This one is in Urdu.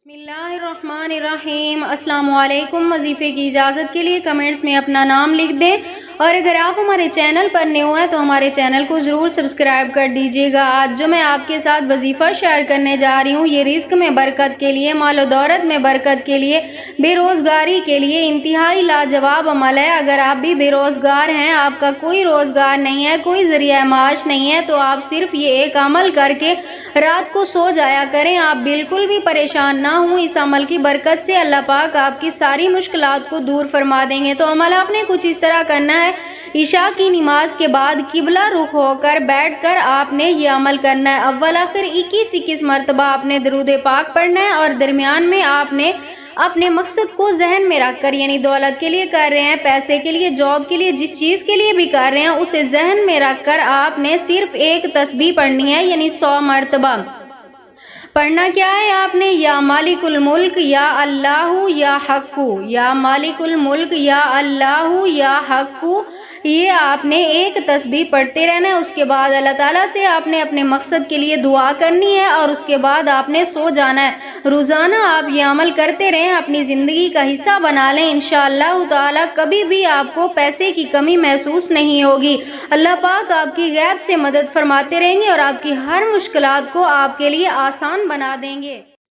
بسم اللہ الرحمن الرحیم۔ السلام علیکم۔ وظیفے کی اجازت کے لیے کمنٹس میں اپنا نام لکھ دیں، اور اگر آپ ہمارے چینل پر نئے ہوئے ہیں تو ہمارے چینل کو ضرور سبسکرائب کر دیجیے گا۔ آج جو میں آپ کے ساتھ وظیفہ شیئر کرنے جا رہی ہوں، یہ رزق میں برکت کے لیے، مال و دولت میں برکت کے لیے، بے روزگاری کے لیے انتہائی لاجواب عمل ہے۔ اگر آپ بھی بے روزگار ہیں، آپ کا کوئی روزگار نہیں ہے، کوئی ذریعہ معاش نہیں ہے، تو آپ صرف یہ ایک عمل کر کے رات کو سو جایا کریں۔ آپ بالکل بھی پریشان نہ ہوں، اس عمل کی برکت سے اللہ پاک آپ کی ساری مشکلات کو دور فرما دیں گے۔ تو عمل آپ نے کچھ اس طرح کرنا ہے۔ عشاء کی نماز کے بعد قبلہ رخ ہو کر بیٹھ کر آپ نے یہ عمل کرنا ہے۔ اول آخر 21 مرتبہ آپ نے درود پاک پڑھنا ہے، اور درمیان میں آپ نے اپنے مقصد کو ذہن میں رکھ کر، یعنی دولت کے لیے کر رہے ہیں، پیسے کے لیے، جاب کے لیے، جس چیز کے لیے بھی کر رہے ہیں، اسے ذہن میں رکھ کر آپ نے صرف ایک تسبیح پڑھنی ہے، یعنی 100 مرتبہ پڑھنا کیا ہے آپ نے؟ یا مالک الملک یا اللہ یا حق، یا مالک الملک یا اللہ یا حق، یہ آپ نے ایک تسبیح پڑھتے رہنا ہے۔ اس کے بعد اللہ تعالیٰ سے آپ نے اپنے مقصد کے لیے دعا کرنی ہے، اور اس کے بعد آپ نے سو جانا ہے۔ روزانہ آپ یہ عمل کرتے رہیں، اپنی زندگی کا حصہ بنا لیں، انشاءاللہ تعالیٰ کبھی بھی آپ کو پیسے کی کمی محسوس نہیں ہوگی۔ اللہ پاک آپ کی غیب سے مدد فرماتے رہیں گے، اور آپ کی ہر مشکلات کو آپ کے لیے آسان بنا دیں گے۔